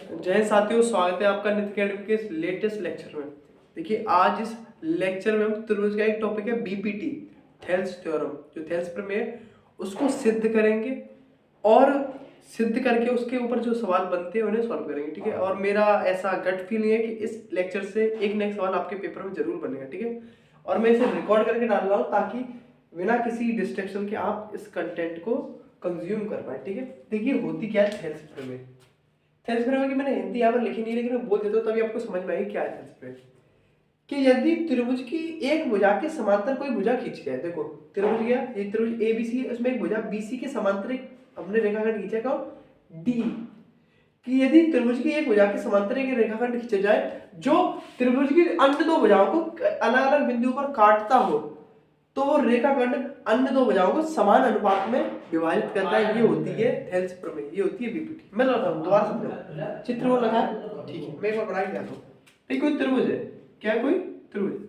जय साथियों, स्वागत है आपका नित्य अकेडमी के लेटेस्ट लेक्चर में। देखिए, आज इस लेक्चर में हम त्रिभुज का एक टॉपिक है बीपीटी, थेल्स थ्योरम, जो थेल्स प्रमेय है उसको सिद्ध करेंगे और सिद्ध करके उसके ऊपर जो सवाल बनते हैं उन्हें सॉल्व करेंगे। ठीक है, और मेरा ऐसा गट फीलिंग है कि इस लेक्चर से एक ना एक सवाल आपके पेपर में जरूर बनेगा। ठीक है, और मैं इसे रिकॉर्ड करके डाल रहा हूँ ताकि बिना किसी डिस्ट्रैक्शन के आप इस कंटेंट को कंज्यूम कर पाए। ठीक है, देखिए होती क्या है थेल्स प्रमेय। थेल्स प्रमेय की मैंने हिंदी यहाँ पर लिखी नहीं, लेकिन मैं बोल देता हूँ तभी आपको समझ में आएगी क्या है थेल्स प्रमेय। कि यदि त्रिभुज की एक भुजा के समांतर कोई भुजा खींची जाए, देखो त्रिभुज गया, ये त्रिभुज एबीसी है, उसमें एक भुजा बीसी के समांतर एक हमने रेखाखंड खींचा कौन, डी। कि यदि त्रिभुज की एक भुजा के समांतर एक रेखाखंड खींचा जाए जो त्रिभुज की अन्य दो भुजाओं को अलग अलग बिंदुओं पर काटता हो, तो वो रेखाखंड अन्य दो भुजाओं को समान अनुपात में विभाजित करता है। ये होती है थेल्स प्रमेय, ये होती है बीपीटी। मैं लगा हूं, दोबारा समझाओ। चित्र वो लगा है, ठीक है, मैं एक बार बना के दिखाता हूं। ये कोई त्रिभुज है, क्या है, कोई त्रिभुज,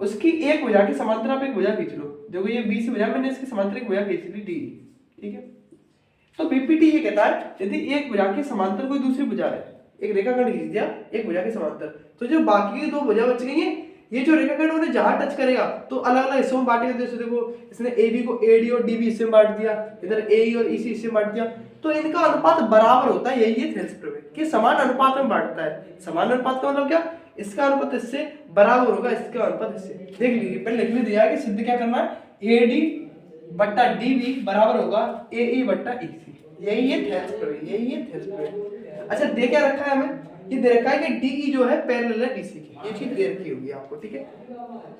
उसकी एक भुजा के समांतर आप एक भुजा खींच लो। देखो ये बी से भुजा, मैंने इसके समांतर एक भुजा खींच ली डी। ठीक है, तो बीपीटी ये कहता है यदि एक भुजा के समांतर कोई दूसरी भुजा है, एक रेखाखंड खींच दिया एक भुजा के समांतर, तो जो बाकी की दो भुजा बच गई है, ये जो रेखाखंड उन्हें जहां टच करेगा तो अलग अलग हिस्सों में बांटेगा। जैसे देखो इसने एबी को एडी और डीबी हिस्से में बांट दिया, इधर एई और ईसी हिस्से में बांट दिया, तो इनका अनुपात बराबर होता है। यही है थेल्स प्रमेय कि समान अनुपात में बांटता है। समान अनुपात का मतलब क्या, इसका अनुपात इससे बराबर होगा, इसका अनुपात इससे। देख लीजिए, पहले लिखने दिया है कि सिद्ध क्या करना है, एडी बट्टा डीबी बराबर होगा एई बट्टा ईसी। यही है थेल्स प्रमेय, यही है थेल्स प्रमेय। अच्छा, दे क्या रखा है हमें, ये दे रखा है कि डीई जो है पैरेलल है डीसी के, ये चीज दे रखी होगी आपको। ठीक है,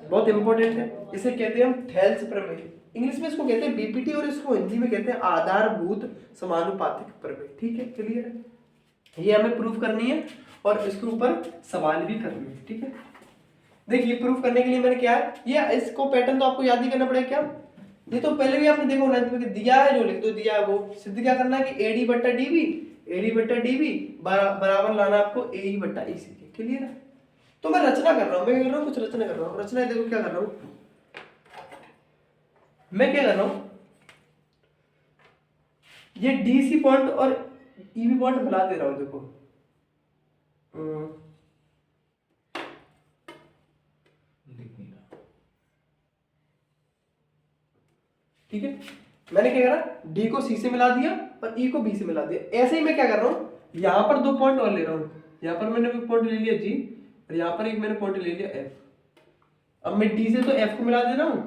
बहुत इंपॉर्टेंट है, इसे कहते हैं हम थेल्स प्रमेय। इंग्लिश में इसको कहते हैं बीपीटी और इसको हिंदी में कहते हैं आधारभूत समानुपातिक प्रमेय। ठीक है, क्लियर है, ये हमें प्रूफ करनी है और इसके ऊपर सवाल भी करने हैं। ठीक है, देखिए प्रूफ करने के लिए मैंने क्या है, ये इसको पैटर्न तो आपको याद ही करना पड़ेगा। क्या, ये तो पहले भी आपने देखो नाइन्थ में दिया है, जो लिख दो दिया है वो सिद्ध क्या करना है कि एडी बट्टा डीबी, एडी बट्टा डीबी बराबर लाना आपको एई बट्टा ईसी के। क्लियर है, तो मैं रचना कर रहा हूँ, मैं क्या कर रहा हूँ, कुछ रचना कर रहा हूँ। रचना देखो क्या कर रहा हूँ, मैं क्या कर रहा हूँ, ये डीसी पॉइंट और ईबी पॉइंट मिला दे रहा हूँ। देखो ठीक है, मैंने क्या करा, डी को सी से मिला दिया और ई को बी से मिला दिया। ऐसे ही मैं क्या कर रहा हूँ, यहां पर दो पॉइंट और ले रहा हूँ। यहां पर मैंने एक पॉइंट ले लिया जी और यहां पर एक मैंने पॉइंट ले लिया एफ। अब मैं डी से तो एफ को मिला दे रहा हूं,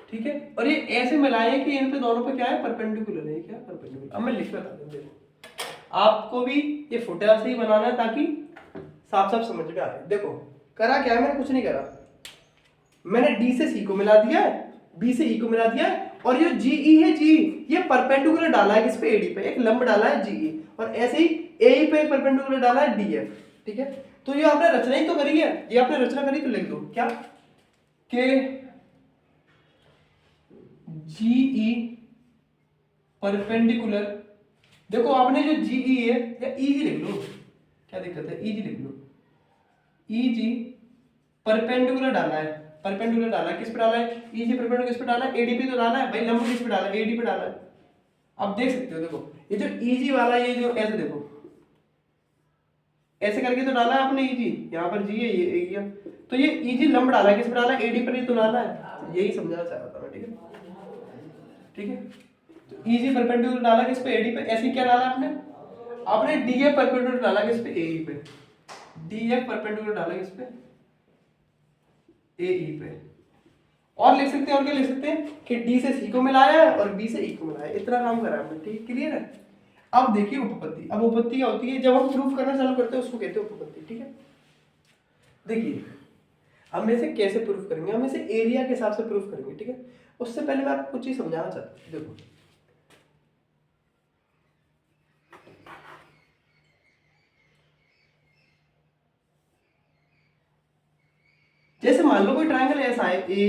ठीक है, और ये ऐसे मिलाए कि इन पे दोनों पे क्या है, परपेंडिकुलर है। क्या परपेंडिकुलर, अब मैं लिख रहा था, देखो आपको भी ये फुटेरा से ही बनाना है ताकि साफ साफ समझ में आए। देखो करा क्या है, मैंने कुछ नहीं करा, मैंने डी से सी को मिला दिया है, बी से ई को मिला दिया है, और ये जीई है, जी ये परपेंडिकुलर डाला है किस पे, एडी पे, एक लंब डाला है जीई, और ऐसे ही एई पे एक परपेंडिकुलर डाला है डीएफ। ठीक है, तो ये आपने रचना ही तो करी है, ये आपने रचना करी तो लिख दो क्या, के जीई परपेंडिकुलर। देखो आपने जो जीई है या ईजी लिख लो, क्या दिक्कत है, ईजी लिख लो, ईजी परपेंडिकुलर डाला है, परपेंडिकुलर डाला है, किस पे डाला है, ईजी परपेंडिकुलर किस पे डाला है, एडी पे तो डाला है भाई, लंब किस पे डाला है, एडी पे डाला है। अब देख सकते हो, देखो ये जो ईजी वाला, ये जो ऐसे देखो ऐसे करके तो डाला है आपने ईजी, यहाँ पर जी है, ये तो ये ईजी लंब डाला है, किस पे डाला है, एडी पर ही तो डाला है। यही समझाना चाह रहा था मैं। ठीक है, ठीक है, तो ईजी परपेंडिकुलर डाला किस पे, एडी पे। ऐसे क्या डाला आपने, आपने डीएफ परपेंडिकुलर डाला किस पे, एई पे, डीएफ परपेंडिकुलर डाला किस पे, एई पे। और लिख सकते हैं, और क्या लिख सकते हैं कि डी से सी को मिलाया है और बी से ई को मिलाया है, इतना काम करा हमने। ठीक, क्लियर है। अब देखिए उपपत्ति, अब उपपत्ति क्या होती है, जब हम प्रूफ करना चालू करते हैं उसको कहते हैं उपपत्ति। ठीक है, देखिए हम इसे कैसे प्रूफ करेंगे, हम इसे एरिया के हिसाब से प्रूफ करेंगे। ठीक है, उससे पहले मैं आपको कुछ चीज समझाना चाहता हूँ। देखो जैसे मान लो कोई ट्रायंगल ऐसा है ए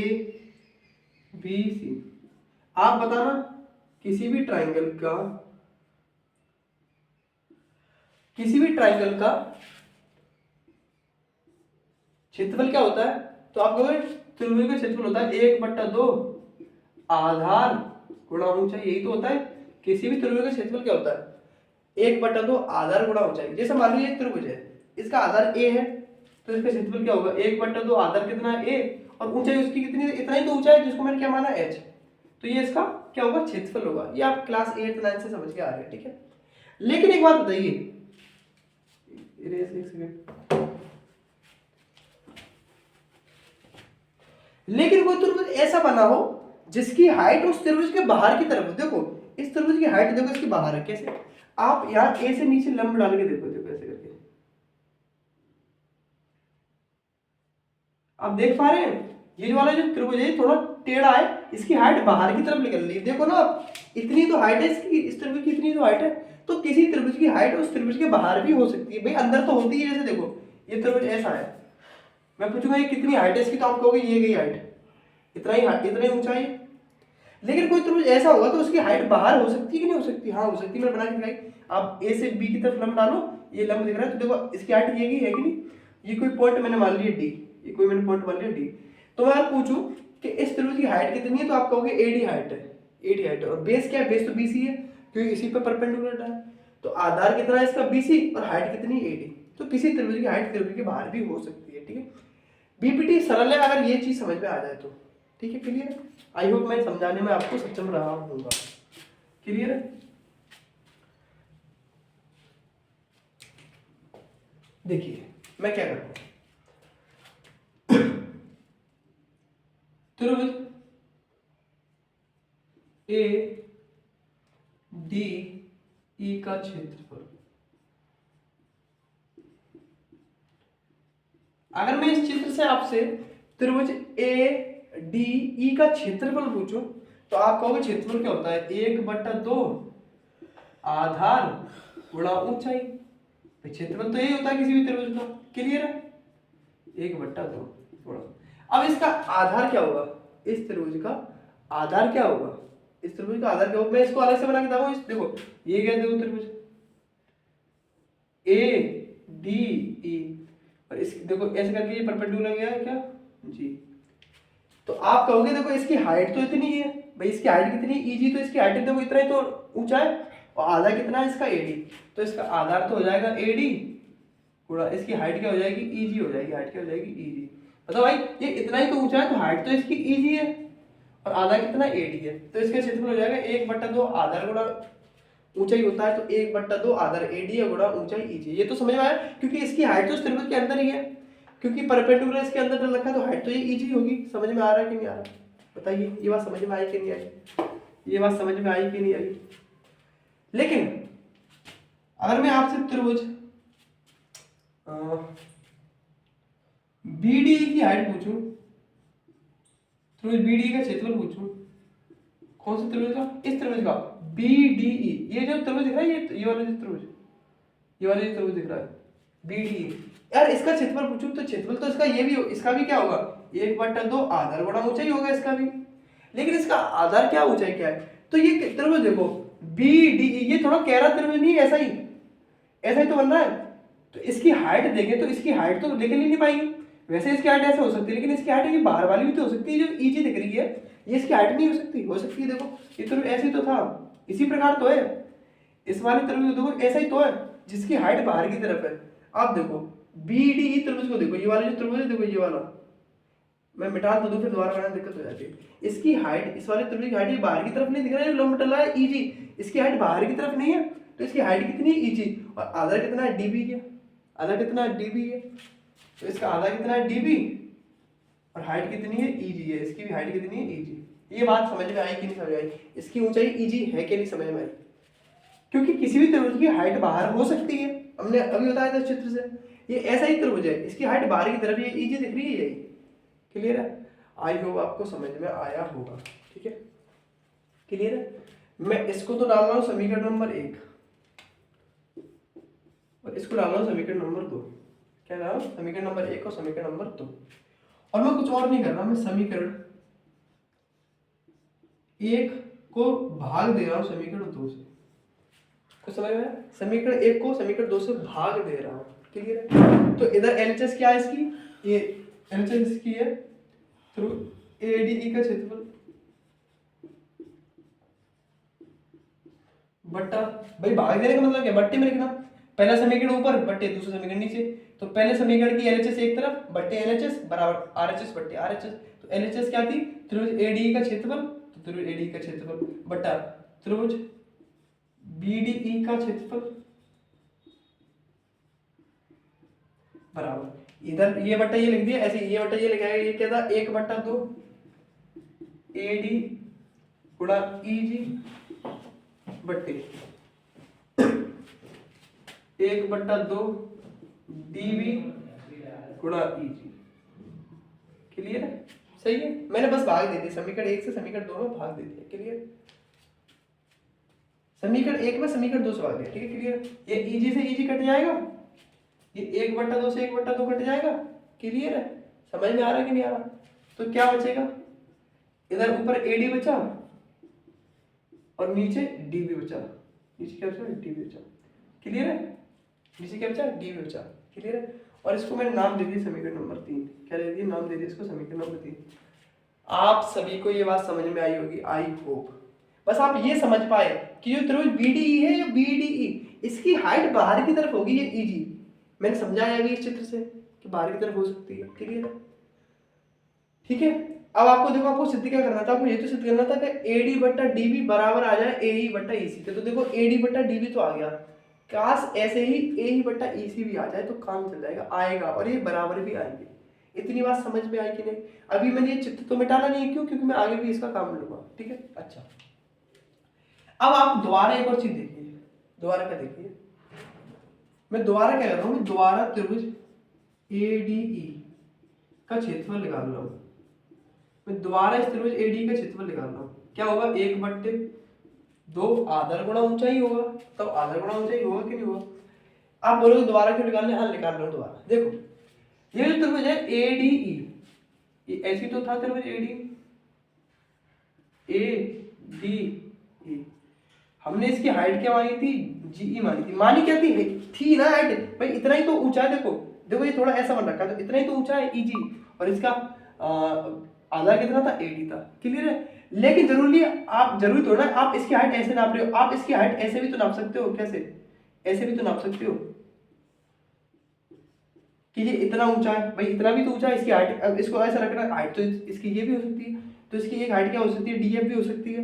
बी सी, आप बताना किसी भी ट्रायंगल का, किसी भी ट्रायंगल का क्षेत्रफल क्या होता है, तो आप कहोगे त्रिभुज का क्षेत्रफल होता है 1/2 आधार गुणा ऊंचाई, यही तो होता है। किसी भी त्रिभुज का क्षेत्रफल क्या होता है 1/2 आधार गुणा ऊंचाई। जैसे मान लीजिए एक त्रिभुज है, इसका आधार a है, तो इसका क्षेत्रफल क्या होगा 1/2 आधार कितना है a, और ऊंचाई उसकी कितनी है, इतना ही तो ऊंचाई है जिसको मैंने क्या माना h, तो ये इसका क्या होगा क्षेत्रफल होगा। ये आप क्लास 8 9 से समझ के आ रहे हैं, ठीक है। लेकिन एक बात बताइए, एक सेकंड, लेकिन कोई त्रिभुज ऐसा बना हो जिसकी हाइट उस त्रिभुज के बाहर की तरफ हो। देखो इस त्रिभुज की हाइट देखो इसकी बाहर है, कैसे, आप यहाँ a से नीचे लंब डाल के देखो, देखो ऐसे करके आप देख पा रहे हैं, ये वाला जो त्रिभुज है थोड़ा टेढ़ा है, इसकी हाइट बाहर की तरफ निकल रही है। देखो ना आप, इतनी तो हाइट है इसकी, इस त्रिभुज की इतनी तो हाइट है, तो किसी त्रिभुज की हाइट उस त्रिभुज के बाहर भी हो सकती है। भाई अंदर तो होती है, जैसे देखो ये त्रिभुज ऐसा है, मैं पूछूंगा ये कितनी हाइट है इसकी, तो आप कहोगे ये गई हाइट, इतना ही ऊंचाई। लेकिन कोई त्रिभुज ऐसा होगा तो उसकी हाइट बाहर हो सकती है कि नहीं हो सकती, हाँ हो सकती है। मैंने बना के दिखाई, आप ए से बी की तरफ लंब डालो, ये लंब दिख रहा है, तो देखो इसकी हाइट ये है कि नहीं, ये कोई पॉइंट मैंने मान लिया डी, ये कोई मैंने पॉइंट मान लिया डी। तो मैं पूछूं कि इस त्रिभुज की हाइट कितनी है, तो आप कहोगे एडी हाइट है, एडी हाइट है। और बेस क्या है, बेस तो बीसी है क्योंकि इसी पे परपेंडिकुलर है। तो आधार कितना है इसका बीसी, और हाइट कितनी एडी, तो किसी त्रिभुज की हाइट त्रिभुज के बाहर भी हो सकती है, ठीक है। बीपीटी सरल है अगर ये चीज समझ में आ जाए तो, ठीक है, क्लियर है। आई होप मैं समझाने में आपको सक्षम रहा हूँगा, क्लियर है। देखिए मैं क्या करता हूँ, त्रिभुज ए डी ई का क्षेत्रफल, अगर मैं इस चित्र से आपसे त्रिभुज ए डी ई का क्षेत्रफल पूछूं, तो आप कहोगे क्षेत्रफल क्या होता है 1/2 आधार गुणा ऊंचाई। क्षेत्रफल तो यही होता है किसी भी त्रिभुज का, क्लियर है, 1/2 गुणा। अब इसका आधार क्या होगा, इस त्रिभुज का आधार क्या होगा, इस त्रिभुज का आधार क्या होगा, मैं इसको अलग से बना के बताऊंगा। देखो ये क्या, देखो त्रिभुज ए डी ई, और इस देखो ऐसे करके ये परपेंडिकुलर गया है क्या जी। तो आप कहोगे देखो इसकी हाइट तो इतनी है, भाई इसकी हाइट कितनी है ईजी, तो इसकी हाइट देखो इतना ही तो ऊंचा है, और आधा कितना है इसका एडी, तो इसका आधार तो हो जाएगा एडी गुणा इसकी हाइट क्या हो जाएगी ईजी हो जाएगी, हाइट क्या हो जाएगी ईजी। बताओ भाई ये इतना ही तो ऊंचा है, तो हाइट तो इसकी ईजी है और आधा कितना एडी है, तो इसका क्षेत्रफल हो जाएगा 1/2 आधार गुणा ऊंचाई होता है, तो 1/2 आधार एडी है गुणा ऊंचाई ईजी। ये तो समझ में आया, क्योंकि इसकी हाइट तो त्रिभुज के अंदर ही है, क्योंकि परपेंडिकुलर इसके अंदर रखा है, तो हाइट तो ये इजी होगी। समझ में आ रहा है कि नहीं आ रहा, बताइए ये बात समझ में आई कि नहीं आई, ये बात समझ में आई कि नहीं आई। लेकिन अगर मैं आपसे त्रिभुज बीडी की हाइट पूछूं, त्रिभुज बीडी का क्षेत्रफल पूछूं, कौन से त्रिभुज का, इस त्रिभुज का बीडीई, ये जो त्रिभुज दिख रहा है, ये वाला जो त्रिभुज, ये वाला जो त्रिभुज दिख रहा है बीडीई, यार इसका क्षेत्रफल पूछूं, तो क्षेत्रफल तो इसका ये भी इसका भी क्या होगा 1/2 आधार गुणा ऊंचाई होगा इसका भी। लेकिन इसका आधार क्या ऊंचाई क्या है, तो ये त्रिभुज देखो बीडीई, ये थोड़ा कैरा त्रिभुज नहीं, ऐसा ही तो बन रहा है। तो इसकी हाइट देखें तो इसकी हाइट तो लेकिन नहीं पाएंगे, वैसे इसकी हाइट ऐसे हो सकती है, लेकिन इसकी हाइट ये बाहर वाली भी तो हो सकती है, जो ईजी दिख रही है ये इसकी हाइट नहीं हो सकती है। देखो ये त्रिभुज ऐसे ही तो था, इसी प्रकार तो है, इस वाले त्रिभुज देखो ऐसा ही तो है जिसकी हाइट बाहर की तरफ है। आप देखो बीडीई त्रिभुज को देखो, ये वाला जो त्रिभुज है देखो, ये वाला मैं मिटा तो दूं फिर दोबारा बनाने दिक्कत हो जाती है। इसकी हाइट, इस वाले त्रिभुज की हाइट ये बाहर की तरफ नहीं दिख रहा है, लंब टला है ईजी, इसकी हाइट बाहर की तरफ नहीं है, तो इसकी हाइट कितनी है ईजी, और आधा कितना है डीबी है, आधा कितना है डीबी है, तो इसका आधा कितना है डीबी और हाइट कितनी है ईजी है, इसकी भी हाइट कितनी है ईजी। ये बात समझ में आई कि नहीं समझ आई, इसकी ऊंचाई ईजी है कि नहीं समझ में आई, क्योंकि किसी भी त्रिभुज की हाइट बाहर हो सकती है, हमने अभी बताया था चित्र से, ये ऐसा ही त्रिभुज है, इसकी हाइट बाहर की तरफ ये ईजी दिख रही है, यही क्लियर है। आई होप आपको समझ में आया होगा, ठीक है, क्लियर है। मैं इसको तो डाल रहा हूं समीकरण नंबर 1 और इसको डाल रहा हूं समीकरण नंबर 2, क्या डाल रहा हूं समीकरण नंबर 1 और समीकरण नंबर 2, और मैं कुछ और नहीं कर रहा, मैं समीकरण 1 को भाग दे रहा हूं समीकरण 2 से, कुछ समझ में, समीकरण 1 को समीकरण 2 से भाग दे रहा हूं, क्लियर है। तो इधर एलएचएस क्या है इसकी, ये एलएचएस इसकी है थ्रू एडीई का क्षेत्रफल बट्टा, भाई भाग देने का मतलब क्या, बट्टे में लिखना, पहला समीकरण ऊपर बट्टे दूसरा समीकरण नीचे, तो पहले समीकरण की एलएचएस एक तरफ बट्टे एलएचएस बराबर आरएचएस बट्टे आरएचएस, तो एलएचएस क्या थी, त्रिभुज एडीई का क्षेत्रफल, तो त्रिभुज एडीई का क्षेत्रफल बट्टा त्रिभुज बीडीई का क्षेत्रफल बराबर, इधर ये बट्टा ये लिख दिया ऐसे, ये बट्टा ये लिखाएगा, ये क्या था 1/2 एडी गुणा ईजी बट्टे 1/2 डीवी गुणा ईजी। क्लियर है, सही है, मैंने बस भाग दे दिया समीकरण 1 से समीकरण 2 में भाग दे दिया। क्लियर, समीकरण 1 में समीकरण 2 से भाग दिया, ठीक है। क्लियर, ये ईजी से ईजी कट जाएगा, ये 1/2 से 1/2 कट जाएगा। क्लियर है, समझ में आ रहा है कि नहीं आ रहा, तो क्या बचेगा, इधर ऊपर एडी बचा और नीचे डीबी बचा, नीचे क्या बचा डीबी बचा। क्लियर है, नीचे क्या बचा डीबी बचा। क्लियर है, और इसको मैंने नाम दे दिया समीकरण नंबर 3, क्या दे दिया नाम दे दिया इसको समीकरण नंबर 3। आप सभी को ये बात समझ में आई होगी, आई होप, बस आप ये समझ पाए कि जो त्रिभुज बीडीई है, ये बीडीई इसकी हाइट बाहर की तरफ होगी, ये ईजी मैंने समझाया अभी इस चित्र से कि बाहर की तरफ हो सकती है। क्लियर है, ठीक है। अब आपको देखो, आपको सिद्ध क्या करना था, आपको ये तो सिद्ध करना था कि एडी बट्टा डीबी बराबर आ जाए एई बट्टा ईसी, तो देखो एडी बट्टा डीबी तो आ गया, काश ऐसे ही एई बट्टा ईसी भी आ जाए तो काम चल जाएगा, आएगा और ये बराबर भी आएंगे। इतनी बात समझ में आई कि नहीं। अभी मैंने ये चित्र तो मिटाना नहीं है, क्यों, क्योंकि मैं आगे भी इसका काम लूंगा, ठीक है। अच्छा, अब आप दोबारा एक और चीज देखिए, दोबारा क्या देखिए, मैं दोबारा क्या कर रहा हूँ, दोबारा त्रिभुज एडीई का क्षेत्रफल निकाल रहा हूँ, मैं दोबारा इस त्रिभुज एडी का क्षेत्रफल निकाल रहा हूँ। क्या होगा, 1/2 आधार गुणा ऊंचाई होगा, तब आधार गुणा ऊंचाई होगा कि नहीं होगा। आप बोलोगे दोबारा क्यों निकालने, हाँ निकाल रहा हूँ दोबारा। देखो ये जो त्रिभुज है एडीई, ये ऐसी तो था त्रिभुज एडी एडीई, हमने इसकी हाइट क्या मानी थी, जीई मानी थी। मानी क्या थी ना हाइट, भाई इतना ही तो ऊंचा है। देखो देखो ये थोड़ा ऐसा बन रखा है, तो इतना ही तो ऊंचा है ईजी, और इसका आधार कितना था, एडी था। क्लियर है, लेकिन जरूरी थोड़ा ना आप इसकी हाइट ऐसे नाप रहे हो, आप इसकी हाइट ऐसे भी तो नाप सकते हो। कैसे, ऐसे भी तो नाप सकते हो कि ये इतना ऊंचा है, भाई इतना भी तो ऊंचा है, इसकी हाइट, अब इसको ऐसा रखना, हाइट तो इसकी ये भी हो सकती है, तो इसकी एक हाइट क्या हो सकती है, डीएफ भी हो सकती है,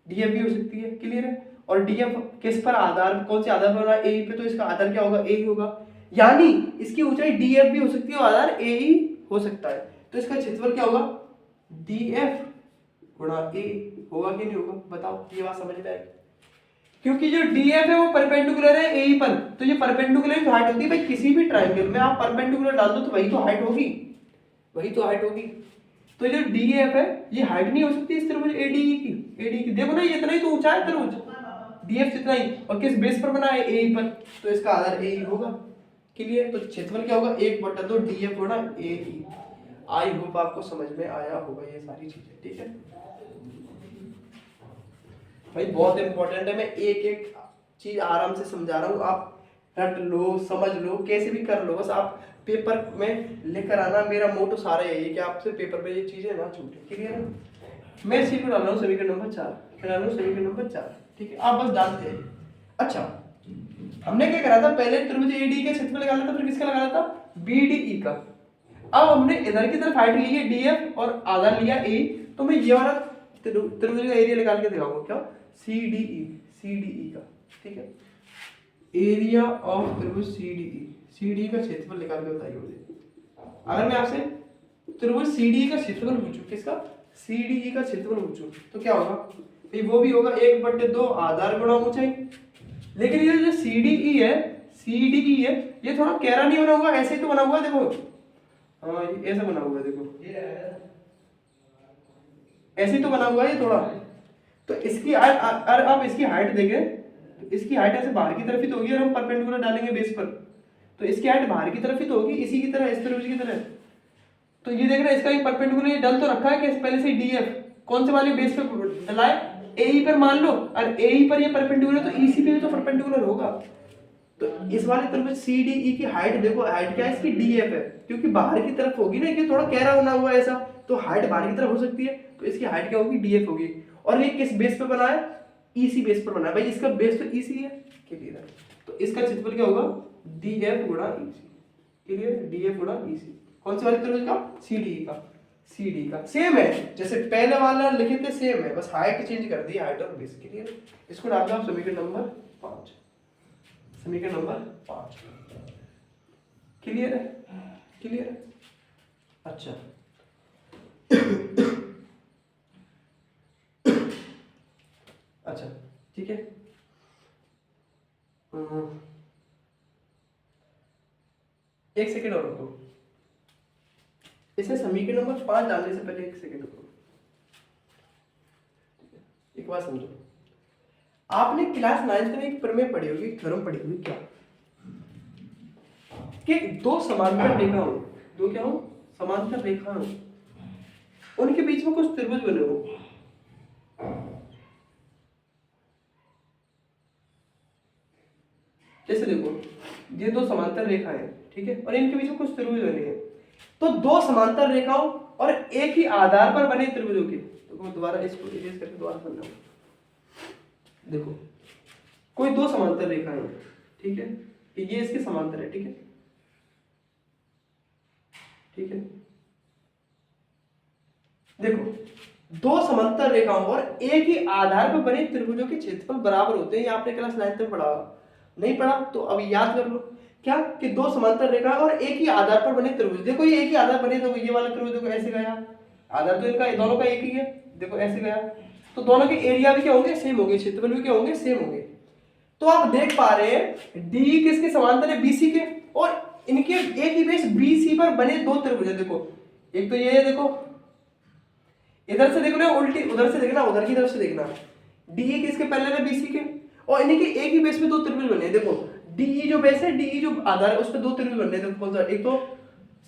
डीएफ भी हो सकती है। क्लियर है, और डीएफ किस पर आधार, कौन से आधार पर बना, ए पे, तो इसका आधार क्या होगा, ए ही होगा, यानी इसकी ऊंचाई डीएफ भी हो सकती है और आधार ए ही हो सकता है। तो इसका क्षेत्रफल क्या होगा, डीएफ गुणा ए होगा कि नहीं होगा, बताओ, ये बात समझ में आएगी। क्योंकि जो डीएफ है वो परपेंडिकुलर है ए पर, तो ये परपेंडिकुलर की हाइट होती है भाई, किसी भी ट्रायंगल में आप परपेंडिकुलर डाल दो तो वही तो हाइट होगी, वही तो हाइट होगी। तो जो डीएफ है ये हाइट नहीं हो सकती इस त्रिभुज एडीई की, देखो ना ये इतना ही तो ऊंचा है त्रिभुज, डीएफ जितना ही, और किस बेस पर बना है, ए पर, तो इसका आधार ए ही होगा। क्लियर, तो क्षेत्रफल क्या होगा, 1/2 डीएफ गुणा ए। आई होप आपको समझ में आया होगा ये सारी चीजें, ठीक है भाई, बहुत इंपॉर्टेंट है, मैं एक एक चीज आराम से समझा रहा हूँ, आप रट लो, समझ लो, कैसे भी कर लो, बस आप पेपर में लेकर आना। मेरा मोटो सारा यही है कि आपसे पेपर में ये चीजें ना छूटे। क्लियर है, मैं इसी को डाल रहा हूँ समीकरण नंबर 4, डाल रहा हूँ समीकरण नंबर 4, ठीक है, आप बस डालते हैं। अच्छा, हमने क्या करा था, पहले त्रिभुज एडी का क्षेत्रफल निकाला था, फिर किसका लगाना था, बीडीई का। अब हमने इधर की तरफ हाइट ली है डीएफ और आधार लिया ए, तो मैं ये वाला त्रिभुज का एरिया निकाल के दिखाऊंगा, क्या, सीडीई का, ठीक है, एरिया ऑफ त्रिभुज सीडीई का क्षेत्रफल निकाल के बताइए मुझे। अगर मैं आपसे त्रिभुज सीडीई का क्षेत्रफल पूछूं, किसका, सीडीई का क्षेत्रफल पूछूं, तो क्या होगा, वो भी होगा 1/2 आधार गुणा ऊंचाई। लेकिन ये जो सीडीई है ये थोड़ा कैरा नहीं बना हुआ, ऐसे ही तो बना हुआ है, देखो हाँ ये ऐसा बना हुआ है, देखो ऐसे ही तो बना हुआ है ये थोड़ा। तो इसकी अगर आप इसकी हाइट देखें तो इसकी हाइट ऐसे बाहर की तरफ ही तो होगी, और हम परपेंडिकुलर डालेंगे बेस पर, तो इसकी हाइट बाहर की तरफ ही तो होगी, इसी की तरह, इस त्रिभुज की तरह। तो ये देख रहे हैं, इसका एक परपेंडिकुलर ये डल तो रखा है कि पहले से डीएफ कौन से वाले बेस पे डला है, एई पर मान लो, और एई पर ये परपेंडिकुलर, तो ईसी पे भी तो परपेंडिकुलर होगा। तो इस वाले त्रिभुज सी डी ई की हाइट देखो, हाइट क्या है इसकी, डी एफ है, क्योंकि बाहर की तरफ होगी ना, कि थोड़ा गहरा होना हुआ ऐसा, तो हाइट बाहर की तरफ हो सकती है, तो इसकी हाइट क्या होगी, डी एफ होगी। और ये किस बेस पे बना है, ईसी बेस पर बना है। भाई इसका बेस तो ईसी है, क्लियर है। तो इसका क्षेत्रफल क्या होगा, डी एफ गुणा ईसी, क्लियर, डी एफ गुणा ईसी। कौन से वाले त्रिभुज का, सी डी का, सी डी का सेम है जैसे पहले वाला लिखे थे, सेम है, बस हाइट चेंज कर दी, हाइट और बेस, क्लियर। इसको डाल दो आप समीकरण नंबर 5, समीकरण नंबर 5, क्लियर है, क्लियर है। अच्छा अच्छा ठीक है। एक सेकेंड और रुको, इसे समीकरण नंबर 5 डालने से पहले एक सेकेंड रुको। एक बात समझो, आपने क्लास 9th में एक प्रमेय पढ़ी होगी, थ्योरम पढ़ी होगी, क्या कि दो समांतर रेखा हो, दो क्या हो, समांतर रेखा हो, उनके बीच में कुछ त्रिभुज बने हो। जैसे देखो ये दो समांतर रेखा है, ठीक है, और इनके बीच में कुछ त्रिभुज बने हैं। तो दो समांतर रेखाओं और एक ही आधार पर बने त्रिभुजों के, तो दोबारा इसको इरेज करके दोबारा समझाओ। देखो कोई दो समांतर रेखा है, ठीक है, ये इसके समांतर है, ठीक है, ठीक है। देखो दो समांतर रेखाओं और एक ही आधार पर बने त्रिभुजों के क्षेत्रफल बराबर होते हैं। ये आपने क्लास 9th में पढ़ा, नहीं पढ़ा तो अभी याद कर लो। क्या कि दो समांतर रेखा और एक ही आधार पर बने त्रिभुज, देखो ये एक ही आधार बने, देखो ये वाला त्रिभुज देखो ऐसे गया, आधार तो इनका दोनों का एक ही है, देखो ऐसे गया, तो दोनों के एरिया भी क्या होंगे, सेम होंगे, क्षेत्रफल भी क्या होंगे, सेम होंगे। तो आप देख पा रहे हैं डी किसके समांतर है, बीसी के, और इनके एक ही बेस बीसी पर बने दो त्रिभुज है। देखो एक तो ये है, देखो इधर से देखना उल्टी, उधर से देखना, उधर की तरफ से देखना, डी किसके पहले है, बीसी के, और इनके एक ही बेस पे दो त्रिभुज बने। देखो डीई जो बेस है, डीई जो आधार है, उस पे दो त्रिभुज बन रहे हैं। देखो कौन सा, एक तो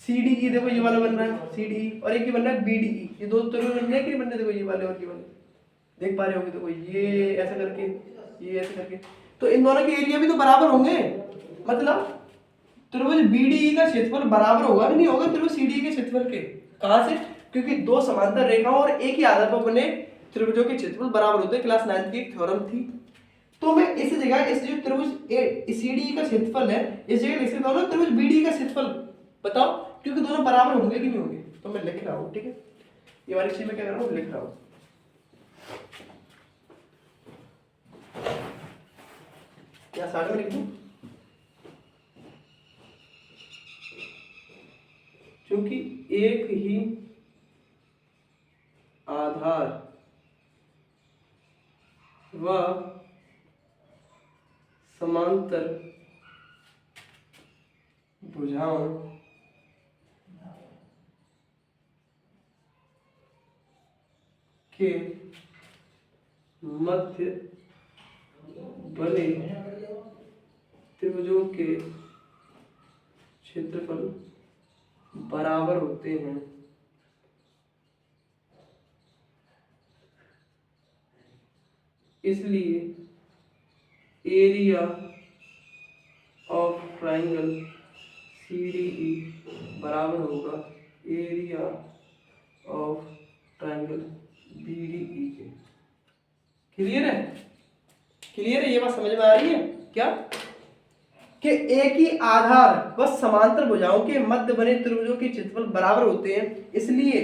सीडीई, देखो ये वाला बन रहा है सीडीई, और एक ही बन रहा है बीडीई। ये दो त्रिभुज बन रहे हैं कि नहीं बन रहे, देखो ये वाले और ये वाले, देख पा रहे होगे। देखो ये ऐसा करके, ये ऐसा करके, तो इन दोनों के एरिया भी तो बराबर होंगे, मतलब त्रिभुज बीडीई का क्षेत्रफल बराबर होगा कि नहीं होगा त्रिभुज सीडीई के क्षेत्रफल के। कहां से, क्योंकि दो समांतर रेखाओं और एक ही आधार पर बने त्रिभुजों के क्षेत्रफल बराबर होते हैं। क्लास 9th की एक थ्योरम थी। तो मैं इस जगह इस जो त्रिभुज सीडीई का क्षेत्रफल है, इस जगह लिख सकता हूं त्रिभुज बीडीई का क्षेत्रफल। बताओ, क्योंकि दोनों बराबर होंगे कि नहीं होंगे, तो मैं लिख रहा हूं, ठीक है, ये वाली चीज में क्या कर रहा हूं, लिख रहा हूं। क्या साथ में लिख दूं, क्योंकि एक ही आधार व समांतर भुजाओं के मध्य बने त्रिभुजों के क्षेत्रफल बराबर होते हैं। इसलिए एरिया ऑफ ट्राइंगल सीडीई बराबर होगा एरिया ऑफ ट्राइंगल बीडीई के। क्लियर है, क्लियर है, ये बात समझ में आ रही है क्या, कि एक ही आधार व समांतर भुजाओं के मध्य बने त्रिभुजों के क्षेत्रफल बराबर होते हैं, इसलिए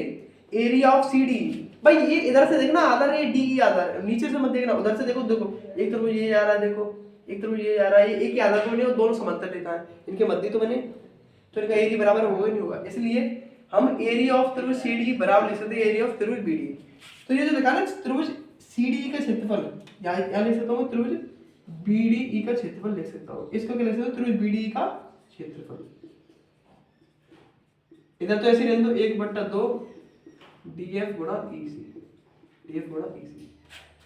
एरिया ऑफ सीडी। भाई ये इधर से देखना आधार, ये डी आधार, नीचे से मत देखना, उधर से देखो। देखो एक त्रिभुज ये जा रहा है, देखो एक त्रिभुज ये जा रहा है, ये एक ही आधार पर बने और दोनों समांतर रेखा है, इनके मध्य तो बने, तो इनका एरिया बराबर होगा नहीं होगा। इसलिए हम एरिया ऑफ त्रिभुज सीडी बराबर लिख सकते हैं एरिया ऑफ त्रिभुज बीडी। तो ये जो देखा ना त्रिभुज सीडी का क्षेत्रफल, यहाँ लिख सकता हूँ त्रिभुज बीडीई का क्षेत्रफल लिख सकता हूँ। इसको क्या लिख सकता हूँ, त्रिभुज बीडीई का क्षेत्रफल। इधर तो ऐसे रहने दो, 1/2 डीएफ गुणा ईसी, डीएफ गुणा ईसी।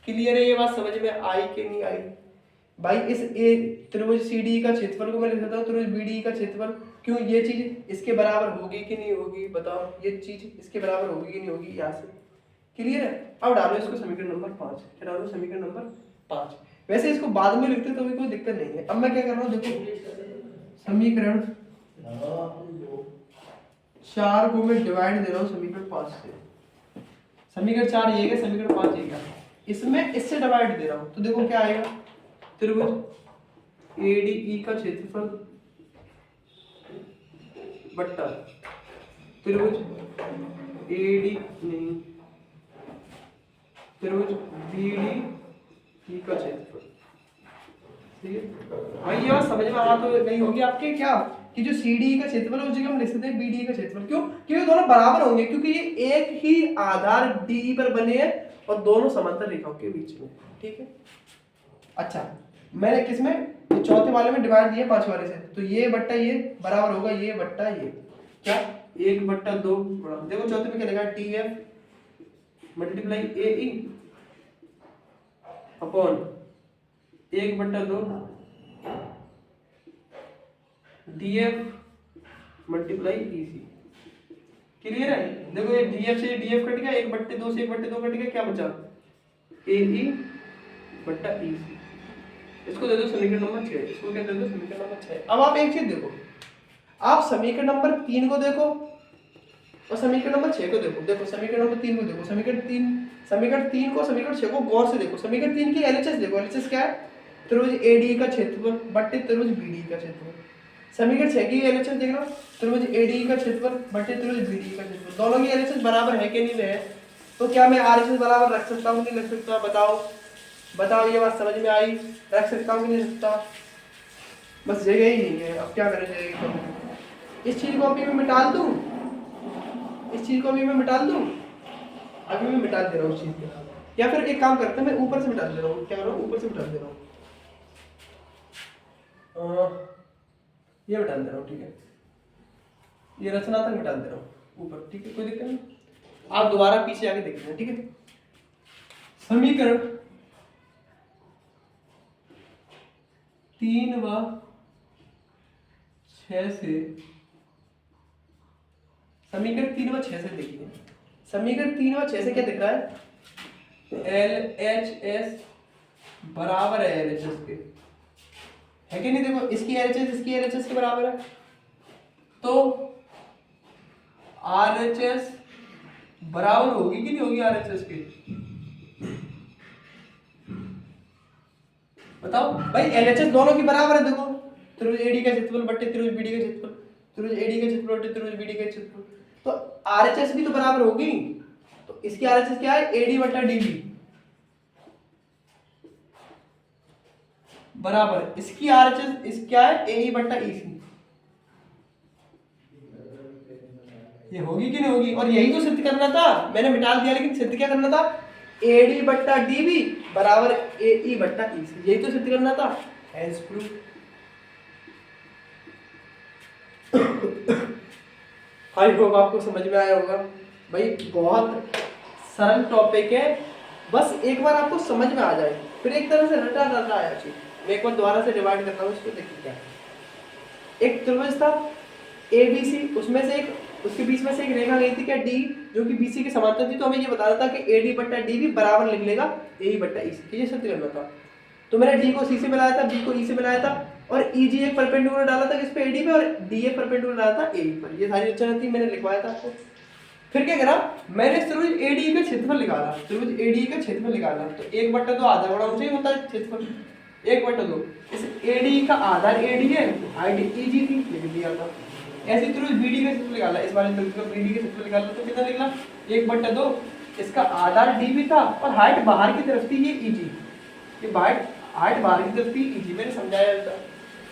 क्लियर है, ये बात समझ में आई कि नहीं आई। भाई इस त्रिभुज सीडी का क्षेत्रफल को मैं लिख सकता हूँ त्रिभुज बीडीई का क्षेत्रफल। क्यों, ये चीज इसके बराबर होगी कि नहीं होगी, बताओ, ये चीज इसके बराबर होगी कि नहीं होगी, यहाँ से। क्लियर है। अब डालो इसको समीकरण नंबर 5, क्या डालो, समीकरण नंबर 5। वैसे इसको बाद में लिखते तो भी कोई दिक्कत नहीं है। अब मैं क्या कर रहा हूँ, देखो समीकरण 4 को मैं डिवाइड दे रहा हूँ समीकरण 5 से। समीकरण 4 ये है, समीकरण 5 ये है, इसमें इससे डिवाइड दे रहा हूँ। तो देखो क्या आएगा, त्रिभुज एडीई का क्षेत्रफल बट्टा त्रिभुज एडी नहीं त्रिभुज बीडी का क्षेत्रफल। ठीक है भाई, ये बात समझ में आ तो गई होगी आपके क्या, कि जो CD का क्षेत्रफल है उस जगह हम लिख सकते हैं BD का क्षेत्रफल। क्यों? क्योंकि दोनों बराबर होंगे, क्योंकि ये एक ही आधार DE पर बने हैं और दोनों समांतर रेखाओं के बीच में। ठीक है, अच्छा मैंने किसमें, चौथे वाले में डिवाइड दिया 5 वाले से, तो ये बट्टा ये बराबर होगा ये बट्टा ये, क्या 1/2 बराबर, देखो चौथे में क्या लिखा है, TF multiply AE upon 1/2 DF multiply EC। Clear है? देखो ये DF से DF कट गया, 1/2 से 1/2 कट गया, क्या बचा AE बट्टा EC। इसको दे दो समीकरण नंबर 6, इसको क्या दे दो समीकरण नंबर 6। अब आप एक चीज देखो, आप समीकरण नंबर 3 को देखो और समीकरण नंबर 6 को देखो। देखो समीकरण नंबर 3 को देखो, समीकरण 3 को समीकरण 6 को गौर से देखो। समीकरण 3 की एलएचएस देखो, एलएचएस क्या है, त्रिभुज एडी का क्षेत्रफल बट्टे त्रिभुज बीडी का क्षेत्रफल। समीकरण 6 की एलएचएस देखना, त्रिभुज एडी का क्षेत्रफल बट्टे त्रिभुज बीडी का क्षेत्रफल। दोनों की एलएचएस बराबर है कि नहीं है? तो क्या मैं आरएचएस बराबर रख सकता हूं नहीं रख सकता? बताओ ये बात समझ में आई? रख सकता हूं कि नहीं सकता? बस जगह ही नहीं है, अब क्या करें? इस चीज को अभी मैं मिटा दूं, इस चीज को अभी मैं मिटा दूं, अभी मैं मिटा दे रहा हूँ उस चीज को, या फिर एक काम करते हैं मैं ऊपर से मिटा दे रहा हूँ। क्या कर रहा हूँ, ऊपर से मिटा दे रहा हूँ, ये मिटा दे रहा हूँ। ठीक है, ये रचना तक मिटा दे रहा हूँ ऊपर। ठीक है, कोई दिक्कत नहीं, आप दोबारा पीछे आके देख लेना। ठीक है, समीकरण 3 व 6 से, समीकरण 3 व 6 से देखिए, समीकरण 3 व 6 से क्या दिख रहा है, LHS बराबर है LHS के, है कि नहीं? देखो इसकी LHS के बराबर है, तो RHS बराबर होगी कि नहीं होगी RHS के? बताओ भाई, LHS दोनों की बराबर है। देखो त्रिभुज एडी का क्षेत्रफल बट्टे त्रिभुज बीडी का क्षेत्रफल, त्रिभुज एडी का क्षेत्रफल बट्टे त्रिभुज बीडी का क्षेत्रफल, तो RHS भी तो बराबर होगी। तो इसकी RHS क्या है, AD बट्टा DB बराबर, इसकी RHS इस क्या है, AE बट्टा EC। ये होगी कि नहीं होगी? और यही तो सिद्ध करना था, मैंने मिटा दिया, लेकिन सिद्ध क्या करना था, AD बट्टा DB बराबर AE बट्टा EC, यही तो सिद्ध करना था। Hence proof. आई होप आपको समझ में आया होगा भाई, बहुत सरल टॉपिक है, बस एक बार आपको समझ में आ जाए, फिर एक तरह से रटा रटा आया चाहिए। मैं एक बार दोबारा से डिवाइड करता हूँ इसको, देखिए क्या एक त्रिभुज था ABC, उसमें से एक, उसके बीच में से एक रेखा गई थी क्या D, जो कि BC के समांतर थी, तो हमें ये बताना था कि AD बट्टा DB बराबर लिख लेगा AE बट्टा EC, ये सिद्ध करना था। तो मैंने D को C से मिलाया था, B को E से मिलाया था, और EG एक परपेंडिकुलर डाला था किस पे, AD पे, और DA परपेंडिकुलर डाला था AE पर। ये सारी रचना थी, मैंने लिखवाया था आपको। फिर क्या करा, मैंने त्रिभुज ADE का क्षेत्रफल निकाला, त्रिभुज ADE का क्षेत्रफल निकाला, तो 1/2 आधा बड़ा ऊंचा ही होता है क्षेत्रफल, 1/2। इस ADE का आधार AD है, हाइट EG थी, लिख दिया था। ऐसे त्रिभुज BD का क्षेत्रफल निकाला, इस वाले त्रिभुज का BD का क्षेत्रफल निकाला, तो कितना निकला 1/2, इसका आधार DB था और हाइट बाहर की तरफ थी ये EG, ये हाइट बाहर की तरफ थी EG, मैंने समझाया था।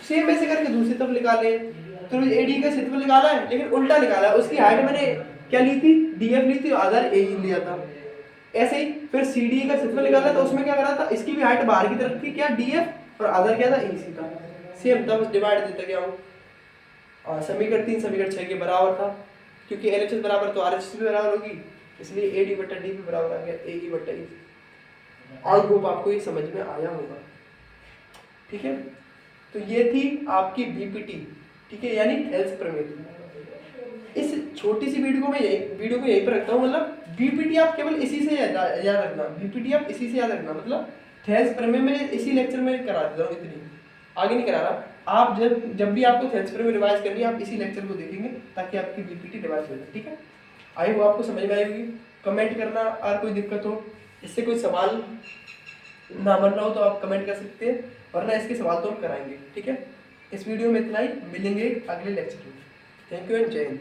सेम वैसे करके दूसरी तरफ निकाले, त्रिभुज AD का क्षेत्रफल निकाला है, लेकिन उल्टा निकाला, उसकी हाइट मैंने क्या ली थी, DF ली थी, आधार AE लिया था। ऐसे ही फिर CD का क्षेत्रफल निकाला, तो उसमें क्या करा था, इसकी भी हाइट बाहर की तरफ थी क्या, DF, और आधार क्या था, EC था। सेम था, बस डिवाइड देता गया हूँ। और समीकरण 3 समीकरण 6 के बराबर था, क्योंकि LHS बराबर तो RHS भी बराबर होगी, इसलिए AD बट्टा DB बराबर आ गया AE बट्टा EC। आई होप आपको ये समझ में आया होगा। ठीक है, तो ये थी आपकी BPT, ठीक है, यानी हेल्स प्रमेय। इस छोटी सी वीडियो को मैं यहीं पर रखता हूँ, मतलब BPT आप केवल इसी से याद रखना, BPT आप इसी से याद रखना, मतलब थेल्स प्रमेय मैं इसी लेक्चर में करा देता हूँ, इतनी आगे नहीं करा रहा। आप जब भी आपको थेल्स प्रमेय रिवाइज करनी है आप इसी लेक्चर को देखेंगे ताकि आपकी बीपीटी रिवाइज हो जाए। ठीक है, आई होप आपको समझ में आई होगी। कमेंट करना, और कोई दिक्कत हो, इससे कोई सवाल ना बन रहा हो तो आप कमेंट कर सकते हैं, वरना इसके सवाल तो हम कराएंगे। ठीक है, इस वीडियो में इतना ही, मिलेंगे अगले लेक्चर में। थैंक यू एंड जय हिंद।